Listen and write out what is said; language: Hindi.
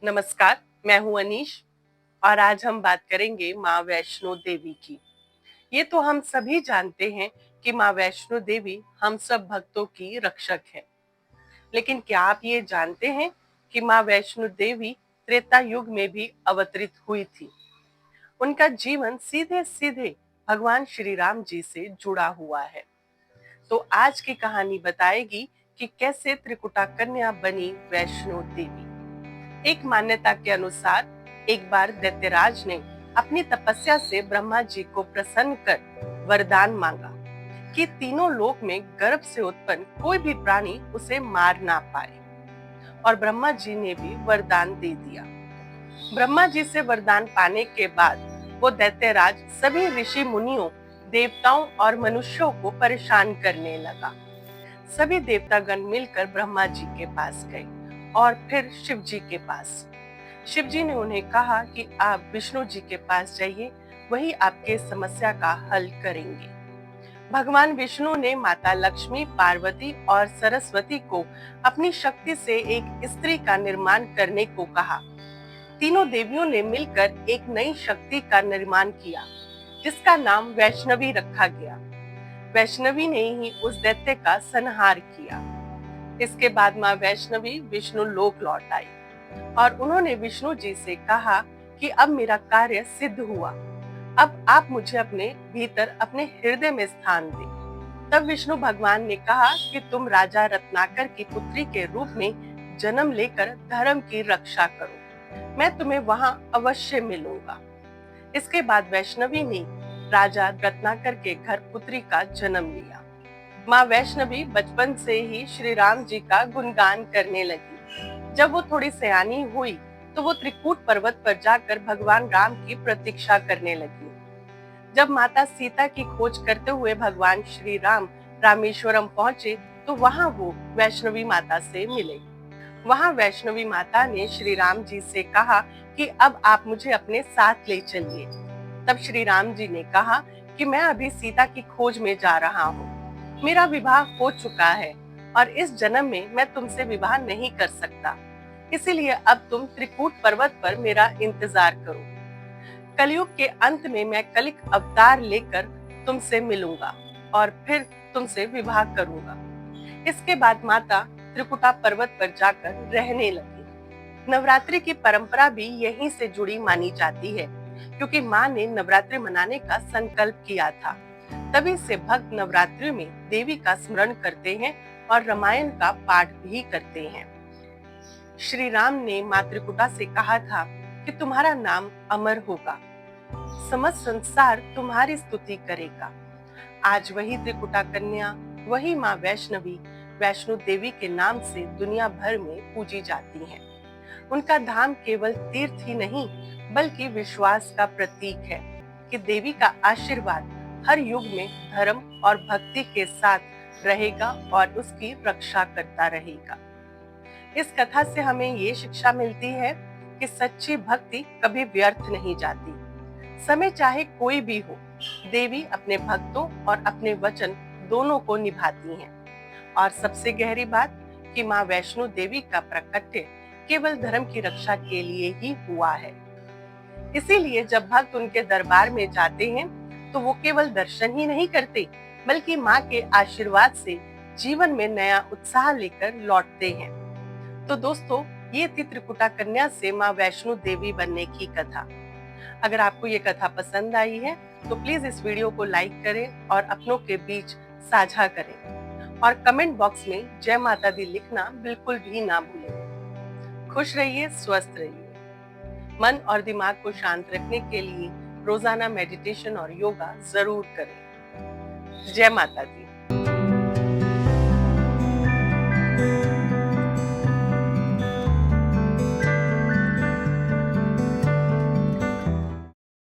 नमस्कार, मैं हूं अनीश और आज हम बात करेंगे माँ वैष्णो देवी की। ये तो हम सभी जानते हैं कि माँ वैष्णो देवी हम सब भक्तों की रक्षक है। लेकिन क्या आप ये जानते हैं कि माँ वैष्णो देवी त्रेता युग में भी अवतरित हुई थी। उनका जीवन सीधे सीधे भगवान श्री राम जी से जुड़ा हुआ है। तो आज की कहानी बताएगी कि कैसे त्रिकुटा कन्या बनी वैष्णो देवी। एक मान्यता के अनुसार एक बार दैत्यराज ने अपनी तपस्या से ब्रह्मा जी को प्रसन्न कर वरदान मांगा कि तीनों लोक में गर्भ से उत्पन्न कोई भी प्राणी उसे मार ना पाए, और ब्रह्मा जी ने भी वरदान दे दिया। ब्रह्मा जी से वरदान पाने के बाद वो दैत्यराज सभी ऋषि मुनियों, देवताओं और मनुष्यों को परेशान करने लगा। सभी देवतागण मिलकर ब्रह्मा जी के पास गए और फिर शिव जी के पास। शिव जी ने उन्हें कहा कि आप विष्णु जी के पास जाइए, वही आपके समस्या का हल करेंगे। भगवान विष्णु ने माता लक्ष्मी, पार्वती और सरस्वती को अपनी शक्ति से एक स्त्री का निर्माण करने को कहा। तीनों देवियों ने मिलकर एक नई शक्ति का निर्माण किया, जिसका नाम वैष्णवी रखा गया। वैष्णवी ने ही उस दैत्य का संहार किया। इसके बाद माँ वैष्णवी विष्णु लोक लौट आई और उन्होंने विष्णु जी से कहा कि अब मेरा कार्य सिद्ध हुआ, अब आप मुझे अपने भीतर अपने हृदय में स्थान दें। तब विष्णु भगवान ने कहा कि तुम राजा रत्नाकर की पुत्री के रूप में जन्म लेकर धर्म की रक्षा करो, मैं तुम्हें वहां अवश्य मिलूंगा। इसके बाद वैष्णवी ने राजा रत्नाकर के घर पुत्री का जन्म लिया। माँ वैष्णवी बचपन से ही श्री राम जी का गुणगान करने लगी। जब वो थोड़ी सयानी हुई तो वो त्रिकूट पर्वत पर जाकर भगवान राम की प्रतीक्षा करने लगी। जब माता सीता की खोज करते हुए भगवान श्री राम रामेश्वरम पहुंचे तो वहां वो वैष्णवी माता से मिले। वहां वैष्णवी माता ने श्री राम जी से कहा कि अब आप मुझे अपने साथ ले चलिए। तब श्री राम जी ने कहा कि मैं अभी सीता की खोज में जा रहा हूँ, मेरा विवाह हो चुका है और इस जन्म में मैं तुमसे विवाह नहीं कर सकता, इसीलिए अब तुम त्रिकूट पर्वत पर मेरा इंतजार करो। कलयुग के अंत में मैं कलिक अवतार लेकर तुमसे मिलूंगा और फिर तुमसे विवाह करूंगा। इसके बाद माता त्रिकुटा पर्वत पर जाकर रहने लगी। नवरात्रि की परंपरा भी यहीं से जुड़ी मानी जाती है, क्योंकि माँ ने नवरात्रि मनाने का संकल्प किया था। तभी से भक्त नवरात्रि में देवी का स्मरण करते हैं और रामायण का पाठ भी करते हैं। श्री राम ने माँ त्रिकुटा से कहा था कि तुम्हारा नाम अमर होगा, समस्त संसार तुम्हारी स्तुति करेगा। आज वही त्रिकुटा कन्या, वही माँ वैष्णवी वैष्णो देवी के नाम से दुनिया भर में पूजी जाती हैं। उनका धाम केवल तीर्थ ही नहीं बल्कि विश्वास का प्रतीक है कि देवी का आशीर्वाद हर युग में धर्म और भक्ति के साथ रहेगा और उसकी रक्षा करता रहेगा। इस कथा से हमें ये शिक्षा मिलती है कि सच्ची भक्ति कभी व्यर्थ नहीं जाती। समय चाहे कोई भी हो, देवी अपने भक्तों और अपने वचन दोनों को निभाती हैं। और सबसे गहरी बात कि माँ वैष्णो देवी का प्राकट्य केवल धर्म की रक्षा के लिए ही हुआ है। इसीलिए जब भक्त उनके दरबार में जाते हैं तो वो केवल दर्शन ही नहीं करते, बल्कि माँ के आशीर्वाद से जीवन में नया उत्साह लेकर लौटते हैं। तो दोस्तों, ये थी त्रिकुटा कन्या से माँ वैष्णो देवी बनने की कथा। अगर आपको ये कथा पसंद आई है तो प्लीज इस वीडियो को लाइक करें और अपनों के बीच साझा करें और कमेंट बॉक्स में जय माता दी लिखना बिल्कुल भी ना भूलें। खुश रहिए, स्वस्थ रहिए। मन और दिमाग को शांत रखने के लिए रोजाना मेडिटेशन और योगा जरूर करें। जय माता दी।